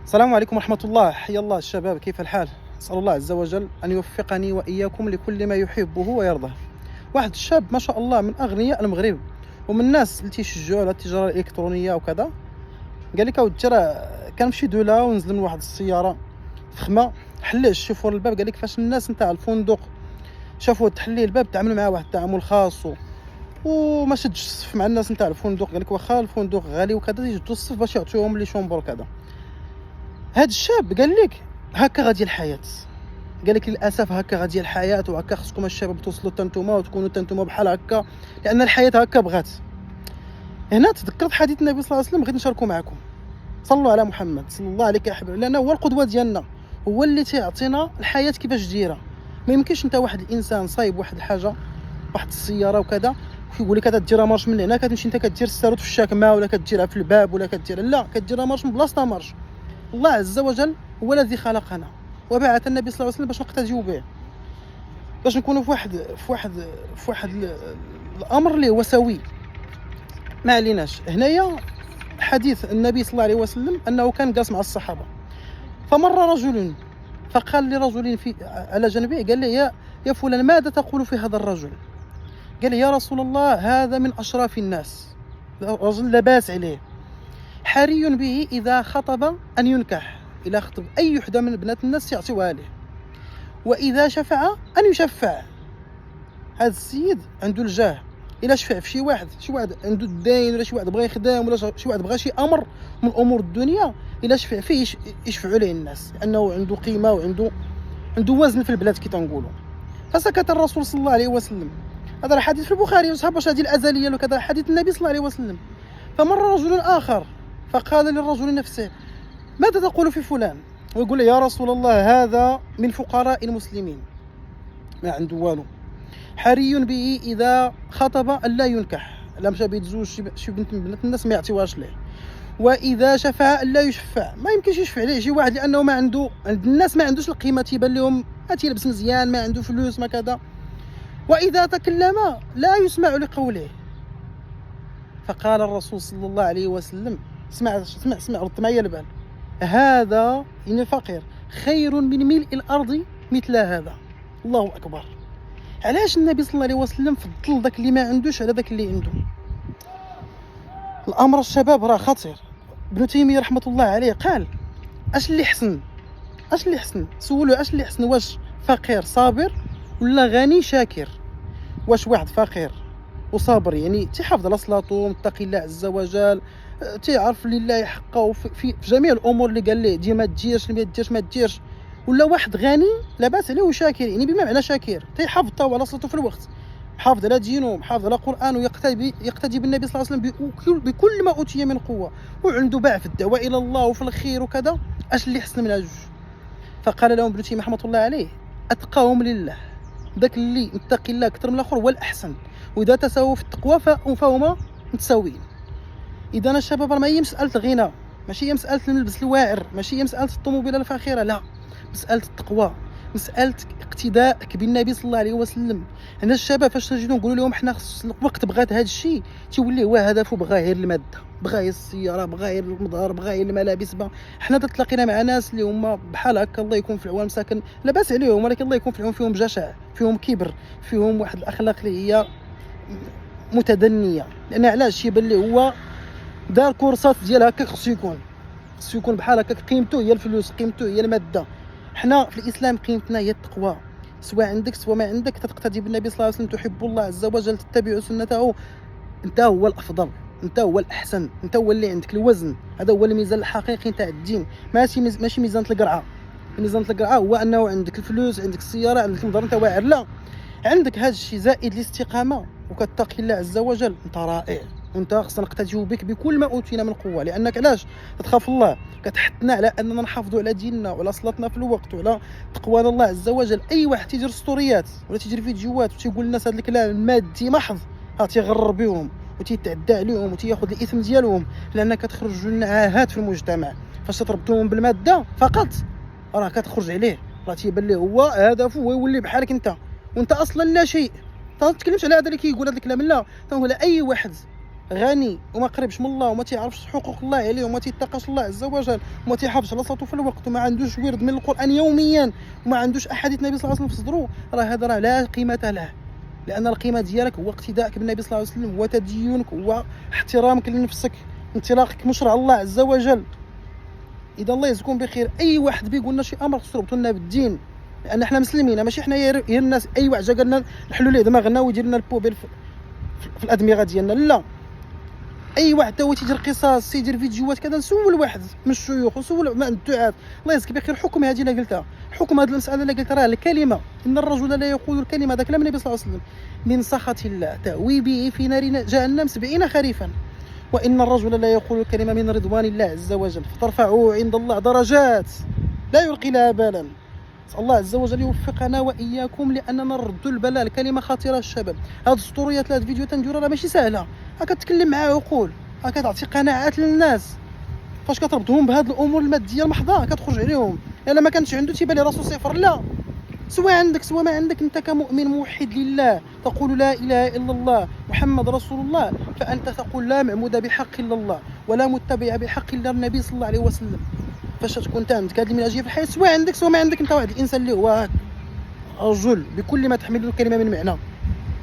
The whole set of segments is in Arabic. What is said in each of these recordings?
السلام عليكم ورحمة الله. حيا الله الشباب، كيف الحال؟ أسأل الله عز وجل أن يوفقني وإياكم لكل ما يحبه ويرضاه. واحد الشاب ما شاء الله من أغنياء المغرب ومن الناس اللي تيشجعوا على التجارة الإلكترونية وكذا. قال لك اودي راه كنمشي دوله ونزل من واحد السيارة فخمة، حل الشوفور الباب. قال لك فاش الناس نتاع الفندق شافوا تحليه الباب تعاملوا معاه واحد التعامل خاص وما شدش الصف مع الناس نتاع الفندق. قال لك واخا الفندق غالي وكذا يجدوا الصف باش يعطيوهم لي شومبر وكذا. هاد الشاب قال لك هكا غادي الحياه. قال لك للاسف هكا غادي الحياه، وهكا خصكم الشباب توصلوا حتى نتوما وتكونوا حتى نتوما بحال هكا، لان الحياه هكا بغات. هنا تذكرت حديث النبي صلى الله عليه وسلم بغيت نشاركه معكم. صلوا على محمد صلى الله عليه يا حبيبي، لانه هو القدوه ديالنا، هو اللي تيعطينا الحياه كيفاش دايره. ما يمكنش انت واحد الانسان صايب واحد الحاجه، واحد السياره وكذا، ويقول لك كديرها مارش من هنا، كتمشي انت كدير الساروت في الشاكمه ولا كديرها في الباب ولا كدير، لا، كديرها مارش من بلاصتها مارش. الله عز وجل هو الذي خلقنا وبعث النبي صلى الله عليه وسلم باش نقتديو به، باش نكونوا في واحد الامر اللي هو سوي. ما عليناش. هنايا حديث النبي صلى الله عليه وسلم انه كان جالس مع الصحابه، فمر رجل فقال لرجل على جنبه، قال له يا فلان ماذا تقول في هذا الرجل؟ قال لي يا رسول الله هذا من اشراف الناس، رجل لا باس عليه، حري به اذا خطب ان ينكح، الى خطب اي وحده من بنات الناس يعطيوها له، واذا شفع ان يشفع. هذا السيد عنده الجاه، الا شفع في شي واحد عنده الدين، ولا شي واحد بغى يخدم، ولا شي واحد بغى شي امر من امور الدنيا، الا شفع فيه يشفعوا عليه الناس، لانه عنده قيمه وعنده وزن في البلاد كي تنقولوا. فسكت الرسول صلى الله عليه وسلم. هذا الحديث في البخاري وصحاب واش هذه الازليه وكذا، حديث النبي صلى الله عليه وسلم. فمر رجل اخر فقال للرجل نفسه ماذا تقول في فلان؟ ويقول له يا رسول الله هذا من فقراء المسلمين، ما عنده والو، حري به اذا خطب ان لا ينكح، لا مشى بيتزوج شي بنت من بنات الناس ما يعطيوهاش ليه، واذا شفع ان لا يشفع، ما يمكنش يشفع عليه شي واحد لانه ما عنده، عند الناس ما عندوش القيمه، تيبان لهم تيلبس مزيان، ما عنده فلوس ما كذا، واذا تكلم لا يسمع لقوله. فقال الرسول صلى الله عليه وسلم اسمع رد معايا البال، هذا ان فقير خير من ملء الارض مثل هذا. الله اكبر. علاش النبي صلى الله عليه وسلم فضل ذاك اللي ما عندوش على ذاك اللي عنده؟ الامر الشباب راه خطير. ابن تيميه رحمه الله عليه قال اش اللي حسن سولوا اش اللي حسن، واش فقير صابر ولا غني شاكر؟ واش واحد فقير وصابر يعني تيحافظ على صلاته، متقي الله عز وجل، تيعرف لله حقه في جميع الامور اللي قال ليه ديما ديرش ما ديرش، ولا واحد غني لاباس عليه وشاكر، يعني بما معنى شاكر تيحافظ تا على صلاته في الوقت، محافظ على دينه، محافظ على قرآن، ويقتدي بالنبي صلى الله عليه وسلم بكل ما اوتي من قوه، وعنده باع في الدعوه الى الله وفي الخير وكذا. اش اللي حسن من هاد جوج؟ فقال لهم ابن تيميه رحمه الله عليه اتقاهم لله، ذاك اللي متقي الله اكثر من الاخر هو الاحسن، واذا تساووا في التقوى فهما متساويين. اذا الشباب راه ما هي مساله الغنى، ماشي هي مساله الملبس الواعر، ماشي هي مساله الطوموبيله الفاخره، لا، مساله التقوى، مساله اقتدائك بالنبي صلى الله عليه وسلم. هنا الشباب فاش نجيو نقولوا لهم حنا الوقت بغات هذا الشيء، تيولي هو هدفه بغا غير الماده، بغا غير السياره، بغا غير المظهر، بغا غير الملابس. حنا تلاقينا مع ناس اللي هما بحال هكا الله يكون في العون، مساكن لاباس عليهم، ولكن الله يكون في العون فيهم جشع، فيهم كبر، فيهم واحد الاخلاق اللي هي متدنيه. لان علاش يبان ليه هو دار كورسات ديال هكا، خصو يكون بحال هكا، قيمته هي الفلوس، قيمته هي الماده. حنا في الاسلام قيمتنا هي التقوى، سواء عندك سواء ما عندك، تقتدي بالنبي صلى الله عليه وسلم، تحب الله عز وجل، تتبع سنته، انت هو الافضل، انت هو الاحسن، انت هو اللي عندك الوزن. هذا هو الميزان الحقيقي نتاع الدين، ماشي ميزان القرعه. ميزان القرعه هو انه عندك الفلوس، عندك السياره، عندك المظهر، انت واعر، لا، عندك هذا الشيء زائد الاستقامه وكتقي الله عز وجل، انت رائع. وانت خصنا نقتديو بك بكل ما اوتينا من قوه، لانك علاش تخاف الله، كتحثنا على اننا نحافظوا على ديننا وعلى صلاتنا في الوقت وعلى تقوانا الله عز وجل. اي واحد تيدير ستوريات ولا تيدير فيديوهات وتيقول للناس هذا الكلام المادي محض، تيغرر بهم وتيتعدى عليهم وتياخذ الاثم ديالهم، لانك كتخرج لنا عاهات في المجتمع. فاش تربطوهم بالماده فقط راه كتخرج عليه، راه تيبان ليه هو هدفه هو يولي بحالك انت، وانت اصلا لا شيء. ما تتكلمش على هذا اللي كيقول هذا الكلام، لا، تنقول اي واحد غني وما قربش من الله وما تيعرفش حقوق الله عليه وما تيتقاش الله عز وجل وما تيحافظش على صلاته في الوقت وما عندوش ورد من القران يوميا وما عندوش احاديث النبي صلى الله عليه وسلم في صدره، راه هذا راه لا قيمه له. لان القيمه ديالك هو اقتدائك بالنبي صلى الله عليه وسلم، هو تدينك، هو احترامك لنفسك، انطلاقك مشرع الله عز وجل. اذا الله يجزيكم بخير. اي واحد بيقول لنا شي امر تربطوا لنا بالدين، لان احنا مسلمين ماشي حنا غير الناس. اي واحد جا قال لنا نحلوا ليه دماغنا ويدير لنا البوبيل في الادمغه ديالنا، لا. اي واحد هو تيدير قصص تيدير فيديوهات كذا، نسول واحد من الشيوخ ونسول مع الدعاة الله يجزيك بخير. الحكم هذه اللي قلتها، حكم هذه المساله اللي قلتها، راه الكلمه ان الرجل لا يقول الكلمه، هذا كلام النبي صلى الله عليه وسلم، من سخط الله تأوي به في نار جهنم 70 خريفا. وان الرجل لا يقول الكلمه من رضوان الله عز وجل فترفعه عند الله درجات لا يلقي لها بالا. نسأل الله عز وجل يوفقنا واياكم لاننا نردوا البلاء. الكلمه خطيره الشباب. هاد السطوريات هاد الفيديوهات نديروا راه ماشي سهله، كتكلم مع عقول، كتعطي قناعات للناس. فاش كتربطهم بهاد الامور الماديه المحضه كتخرج عليهم. الا ما كانش عنده تيبان لي راسو صفر، لا. سواء عندك سواء ما عندك، انت كمؤمن موحد لله تقول لا اله الا الله محمد رسول الله، فانت تقول لا معبود بحق الا الله ولا متبع بحق الا النبي صلى الله عليه وسلم. فاش تكون انت عندك هذه المنهجيه في الحياه، سواء عندك سواء ما عندك، انت واحد الانسان اللي هو رجل بكل ما تحمل الكلمه من معنى،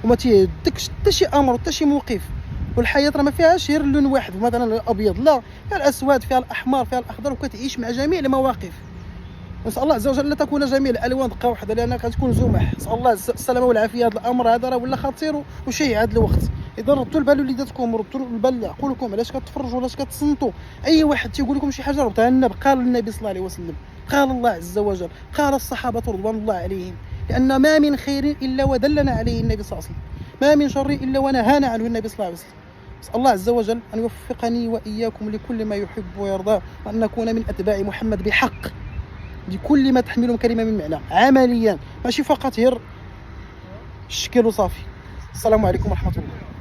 وما تيهدكش حتى شي امر حتى شي موقف. والحياه راه ما فيهاش غير لون واحد مثلا الابيض، لا، فيها الاسود، فيها الاحمر، فيها الاخضر، وكتعيش مع جميع المواقف. نسال الله عز وجل لا تكون جميع الالوان دقه واحده، لانها كتكون زمح. نسال الله السلامه والعافيه. هذا الامر هذا راه ولا خطير وشيع هذا الوقت. اذا ردوا البال وليداتكم، ردوا البال لعقولكم، علاش كتفرجوا علاش كتصنتوا. اي واحد تيقول لكم شي حاجه ربطها لنا قال النبي صلى الله عليه وسلم، قال الله عز وجل، قال الصحابه رضوان الله عليهم. لان ما من خير الا ودلنا عليه النبي صلى الله عليه وسلم، ما من شر الا ونهانا عنه النبي صلى الله عليه وسلم. نسال الله عز وجل ان يوفقني واياكم لكل ما يحب ويرضاه، وان نكون من اتباع محمد بحق بكل ما تحمله كلمه من معنى عمليا، ماشي فقط غير الشكل وصافي. السلام عليكم ورحمه الله.